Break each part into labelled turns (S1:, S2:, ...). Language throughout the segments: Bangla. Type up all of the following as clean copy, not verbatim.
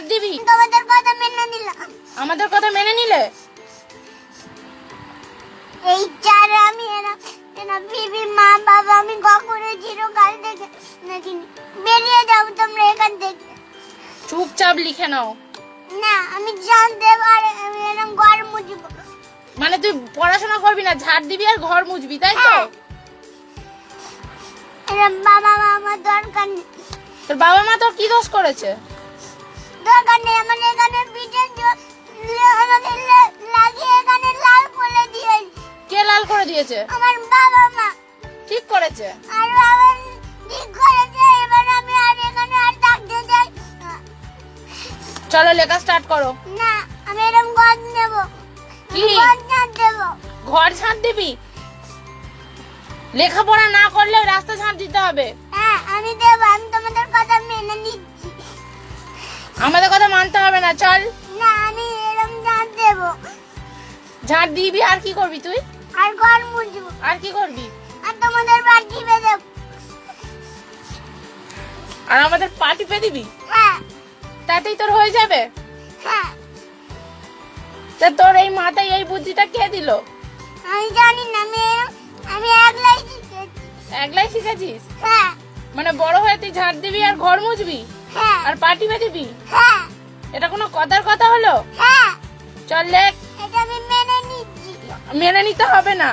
S1: ঝাড় দিবি?
S2: তোমাদের কথা মেনে নিলাম।
S1: আমাদের কথা মেনে নিলে?
S2: এই চার আমি এরা বিবি মা বাবা আমি কখনো চিরকাল দেখে দেখিনি। বেরিয়ে যাও তোমরা এখান থেকে।
S1: চুপচাপ লিখে নাও।
S2: না আমি জানতে পারি আমি এরকম ঘর মুছবো।
S1: মানে তুই পড়াশোনা করবি না, ঝাড় দিবি আর ঘর মুছবি, তাই তো?
S2: এরকম বাবা মা আমার দরকার নেই।
S1: তোর বাবা মা তোর কি দোষ করেছে?
S2: দরকার নেই আমার এখানে পিঠে আমাকে লাগিয়ে এখানে লাল করে দিয়ে।
S1: কে লাল করে দিয়েছে?
S2: আমার বাবা মা।
S1: ঠিক করেছে।
S2: আর বাবা ঠিক করেছে। এবার আমি আর এখানে আর থাকতে চাই না।
S1: চলো লেখা স্টার্ট করো।
S2: না আমি এরকম ঘর নেবো।
S1: কি?
S2: ঘর ঝাড় দেবো।
S1: ঘর ঝাড় দিবি? লেখাপড়া না করলে রাস্তা ঝাড় দিতে হবে।
S2: হ্যাঁ আমি দেবো। আমি তোমাদের কথা মেনে নিচ্ছি।
S1: আমাদের কথা মানতে হবে না, চল।
S2: না আমি এরকম ঝাড় দেবো।
S1: ঝাড় দিবি আর কি করবি তুই?
S2: আর ঘর মুছবো।
S1: আর কি করবি?
S2: আর তোমাদের বাড়ি টিপে দেবো।
S1: আর আমাদের পা টিপে দিবি?
S2: হ্যাঁ
S1: তাতেই তোর হয়ে যাবে?
S2: হ্যাঁ
S1: তা তোর এই মাথায় এই বুদ্ধিটা কে দিল?
S2: আমি জানি না। আমি একলাই শিখেছি।
S1: একলাই শিখেছিস?
S2: হ্যাঁ
S1: মানে বড় হয়ে তুই ঝাড় দিবি আর ঘর মুছবি
S2: হ্যাঁ
S1: আর পা টিপে দিবি?
S2: হ্যাঁ
S1: এটা কোনো কথার কথা হলো?
S2: হ্যাঁ
S1: চল লেখ।
S2: এটা আমি মেনে নিচ্ছি।
S1: মেনে নিতে হবে না।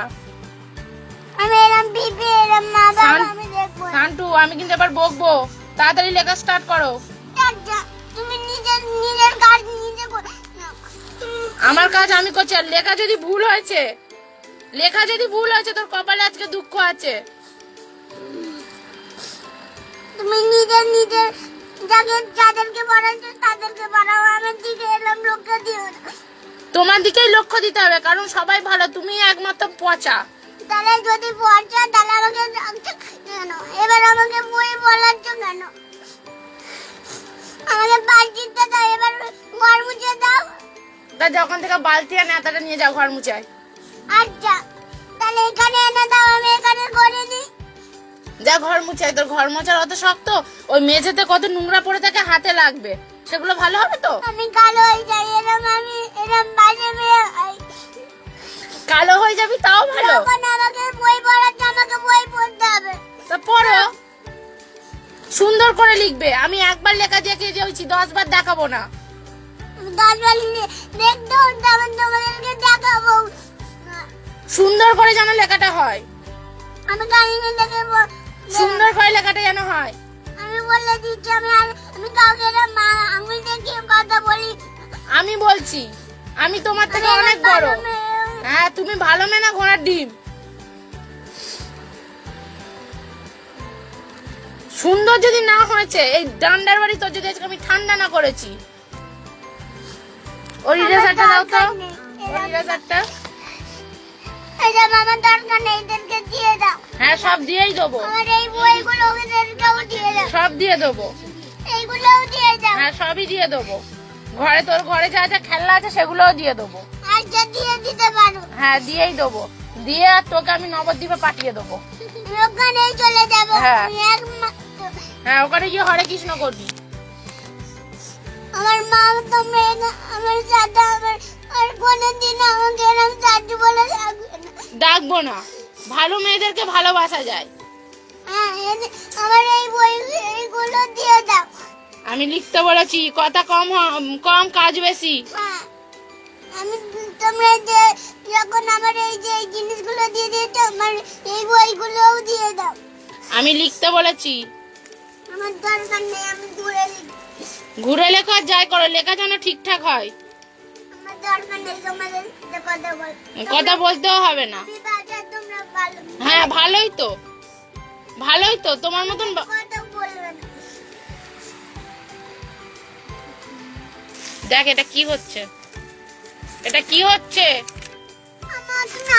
S2: আমি এরম বিবি এরম মা বাবা আমি দেখবো।
S1: শান্টু, আমি কিন্তু এবার বকবো। তাড়াতাড়ি লেখা স্টার্ট করো।
S2: তুমি নিজের কাজ নিজে করো।
S1: আমার কাজ আমি করছি। আর লেখা যদি ভুল হয়েছে, তোর কপালে আজকে দুঃখ আছে।
S2: তুমি নিজের যাদেরকে পড়াচ্ছো তাদেরকে পড়াও। আমার দিকে এরম লক্ষ্য দিও না।
S1: তোমার দিকেই লক্ষ্য দিতে হবে, কারণ সবাই ভালো, তুমি একমাত্র পচা।
S2: তাহলে যদি পড়ছো তাহলে আমাকে ডাকছো কেন? এবার আমাকে বই বলাচ্ছ কেন? আমাকে বালতিতে দাও। এবার ঘর মুছে দাও।
S1: তা যখন থেকে বালতি আর নেতাটা নিয়ে যাও ঘর মুছায়।
S2: আচ্ছা তাহলে এখানে এনে দাও। আমি এখানে করে দিই।
S1: যা ঘর মুছায়। তোর ঘর মোছার অত শক্ত? ওই মেঝেতে কত নোংরা পড়ে থাকে, হাতে লাগবে, সেগুলো ভালো হবে তো?
S2: আমি কালো হয়ে যাই। আমি এরম বাজে মেয়ে হই।
S1: কালো হয়ে যাবি তাও ভালো?
S2: যখন আমাকে বই পড়াচ্ছে আমাকে বই পড়তে হবে।
S1: তা পড়ো, সুন্দর করে লিখবে। আমি একবার লেখা দেখে যাচ্ছি, 10 বার দেখাবো না।
S2: আমি 10 বার দেখতে হতো। আমি তোমাদেরকে দেখাবো।
S1: সুন্দর করে যেন লেখাটা হয়।
S2: আমি কাহিনী দেখে
S1: সুন্দর করে লেখাটা যেন হয়।
S2: আমি বলে দিচ্ছি। আমি কাউকে মা আঙুল দেখিয়ে কথা বলি।
S1: আমি বলছি, আমি তোমার থেকে অনেক বড়। হ্যাঁ, তুমি ভালো মেয়ে না ঘোড়ার ডিম। সুন্দর যদি না হয়েছে, এই ডান্ডার বাড়ি তোর যদি আজকে আমি ঠান্ডা না করেছি। ওর ইরেজারটা দাও তো। ওর ইরেজারটা।
S2: এটা আমার দরকার নেই। এদেরকে দিয়ে দাও।
S1: হ্যাঁ, সব দিয়েই দেবো।
S2: আমার এই বইগুলো ওদেরকেও দিয়ে দাও।
S1: সব দিয়ে দেবো।
S2: এইগুলোও দিয়ে দাও।
S1: হ্যাঁ, সবই দিয়ে দেবো। তোর ঘরে যা যা খেলনা আছে সেগুলোও দিয়ে দেবো।
S2: আচ্ছা দিয়ে দিতে পারো।
S1: হ্যাঁ, দিয়েই দেবো। দিয়ে আর তোকে আমি নবদ্বীপে পাঠিয়ে দেবো।
S2: আমি ওখানেই চলে যাবো।
S1: হ্যাঁ।
S2: আমি
S1: হ্যাঁ, ওখানে গিয়ে হরে কৃষ্ণ করবি।
S2: আমার মা তোমরা আমার সাথে আর কোনোদিন আমাকে এরকম সাহায্য বলে থাকবে না।
S1: ডাকবো না। ভালো মেয়েদেরকে ভালোবাসা যায়।
S2: হ্যাঁ আমার এই বই এইগুলো দিয়ে দাও।
S1: আমি লিখতে বলেছি, কথা কম কাজ বেশি।
S2: হ্যাঁ আমি তোমরা যে যখন আমার এই যে এই জিনিসগুলো দিয়ে দিয়েছো আমার এই বইগুলোও দিয়ে দাও।
S1: আমি লিখতে বলেছি।
S2: আমার দরকার নেই। আমি ঘুরে
S1: ঘুরে লেখা যাই করো, লেখা যেন ঠিকঠাক হয়।
S2: আমার দরকার নেই তোমাদের সাথে কথা বল।
S1: কথা বলতেও হবে না।
S2: তোমরা ভালো।
S1: হ্যাঁ, ভালোই তো তোমার মতন
S2: কথা বলবে না।
S1: দেখ এটা কি হচ্ছে।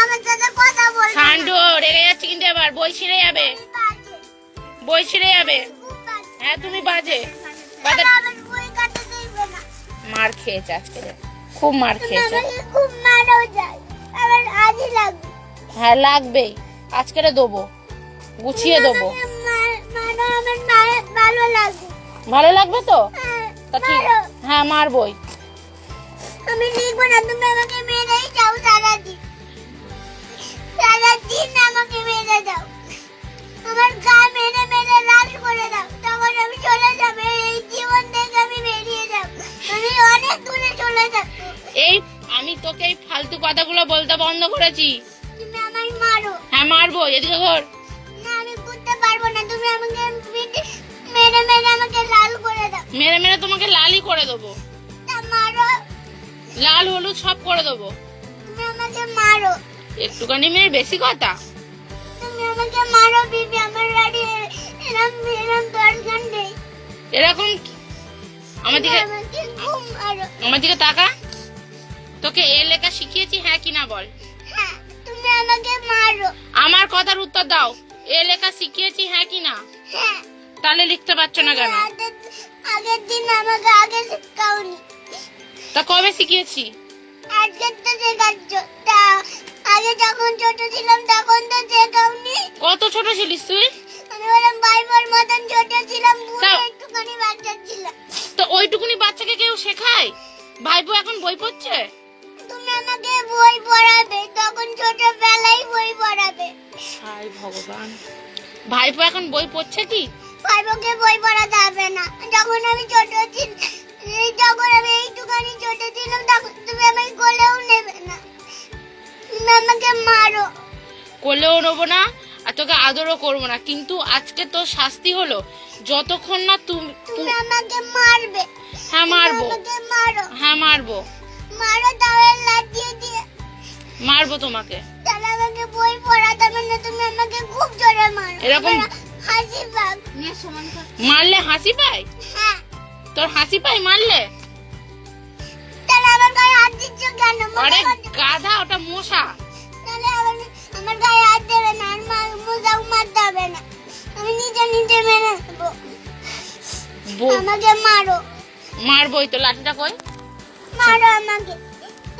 S2: আমার সাথে কথা বলবে না।
S1: শান্ডু রেগে যাচ্ছে কিন্তু এবার বই ছিঁড়ে যাবে। হ্যাঁ, তুমি বাজে।
S2: বই কাটতে দেবে না।
S1: মার খেয়েছে আজকে, খুব মার খেয়েছে।
S2: খুব মারাও যায়। আমার আজই লাগবে।
S1: হ্যাঁ, লাগবেই। আজকে দেবো, গুছিয়ে দেবো।
S2: আমার ভালো লাগবে।
S1: ভালো লাগবে তো?
S2: হ্যাঁ।
S1: তা ঠিক,
S2: মারো।
S1: হ্যাঁ মারবই।
S2: আমি লিখবো না, তুমি আমাকে মেরেই যাও সারাদিন। সারাদিন আমাকে মেরে দাও, আমার গা মেরে মেরে লাল করে দাও, তখন আমি চলে যাবো, এই জীবন থেকে আমি বেরিয়ে যাবো, আমি অনেক দূরে চলে যাবো।
S1: এই আমি তোকে এই ফালতু কথাগুলো বলতে বন্ধ করেছি।
S2: তুমি আমায় মারো।
S1: হ্যাঁ মারবো, এদিকে ঘর।
S2: না আমি করতে পারবো না, তুমি আমাকে মেরে মেরে আমাকে লাল করে দাও।
S1: মেরে মেরে তোমাকে লালই করে দেবো,
S2: তা মারো,
S1: লাল হলুদ সব করে দেবো।
S2: তুমি আমাকে মারো,
S1: একটুখানি মেয়ে বেশি কথা।
S2: তুমি আমাকে মারো বিবি, আমার গাড়ি এরম এরম দরকার নেই।
S1: এরকম আমার দিকে,
S2: আমাকে খুব মারো।
S1: আমার দিকে তাকা। তোকে এ লেখা শিখিয়েছি হ্যাঁ কি না বল।
S2: হ্যাঁ, তুমি আমাকে মারো।
S1: আমার কথার উত্তর দাও, এ লেখা শিখিয়েছি হ্যাঁ কি না।
S2: হ্যাঁ।
S1: তাহলে লিখতে পারছো না কেন?
S2: আগের দিন আমাকে আগে শেখাওনি,
S1: তা কবে শিখিয়েছি?
S2: আজকে তো শেখাচ্ছ। তা আগে যখন ছোট ছিলাম তখন তো শেখাওনি।
S1: কত ছোট ছিলিস তুই?
S2: আমি ওরকম বাইবল মতন ছোট ছিলাম, পুরো
S1: তা-
S2: একটুখানি বাচ্চা ছিলাম।
S1: তো ওইটুকুনি বাচ্চাকে কেউ শেখায়? ভাইপো এখন বই পড়ছে।
S2: তুমি আমাকে বই পড়াবে, তখন ছোটবেলায় বই পড়াবে।
S1: হায় ভগবান, ভাইপো এখন বই পড়ছে কি?
S2: ভাইবোকে বই পড়াতে হবে না। যখন আমি ছোট ছিলাম, যখন আমি এইটুখানি ছোট ছিলাম, তখন তুমি আমাকে কোলেও নেবে না, তুমি আমাকে মারো।
S1: কোলেও নেবো না আর তোকে আদরও করবো না, কিন্তু আজকে তোর শাস্তি হলো যতক্ষণ না
S2: তুমি
S1: তুমি।
S2: আমাকে মারবে।
S1: হ্যাঁ মারবো,
S2: তুমি আমাকে মারো,
S1: হ্যাঁ মারবো,
S2: মারো তাহলে লাঠিয়ে দিয়ে।
S1: মারবো তোমাকে।
S2: তাহলে আমাকে বই পড়াতে হবে না, তুমি আমাকে খুব জোরে মারো।
S1: এরকম-
S2: আমার হাসি পাক।
S1: মারলে হাসি পায়?
S2: হ্যাঁ।
S1: তোর হাসি পায় মারলে?
S2: তাহলে আমার গায়ে হাত দিচ্ছ কেন?
S1: আরে গাধা, ওটা মশা।
S2: তাহলে আমার গায়ে হাত দেবে না, আর মোজাও মারতে হবে না, আমি নিজে নিজে মেরে নেবো। আমাকে মারো,
S1: মারবোই তো, লাঠিটা কই?
S2: মারো আমাকে,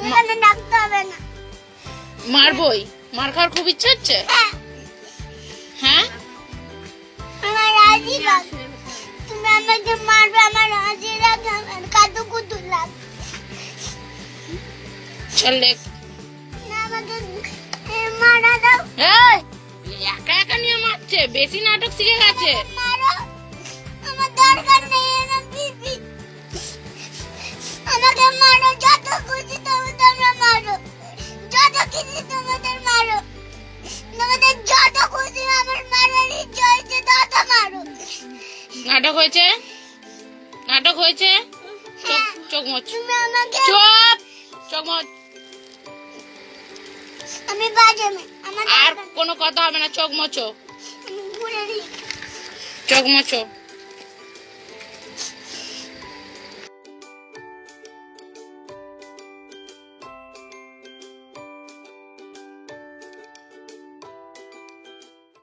S2: এখানে ডাকতে হবে না।
S1: মারবোই, মার খাওয়ার খুব ইচ্ছে হচ্ছে।
S2: হ্যাঁ,
S1: হ্যাঁ
S2: আমার হাসি পাক। তুমি আমাকে মারবে, আমার হাসি লাগে, আমার কাদু কুতু লাগে।
S1: চল লেখ।
S2: না আমাকে মারা দাও।
S1: এই, একা একা নিয়ে মারছে, বেশি নাটক শিখে গেছে।
S2: মারো, আমার দরকার নেই এরম বিবি। আমাকে মারো, যত খুশি তোমরা মারো, যত খুশি তোমাদের মারো, তোমাদের যত খুশি আমার মারার ইচ্ছে হয়েছে তত মারো।
S1: নাটক হয়েছে, নাটক হয়েছে। চোখ,
S2: হ্যাঁ,
S1: চোখ মোচ।
S2: তুমি আমাকে,
S1: চুপ, চোখ মোচ।
S2: আমি বাজে মেয়ে, আমার
S1: আর
S2: দরকার নেই।
S1: কোনো কথা হবে না, চোখ মোচো,
S2: আমি ঘুরে দিই।
S1: চোখ মোচো।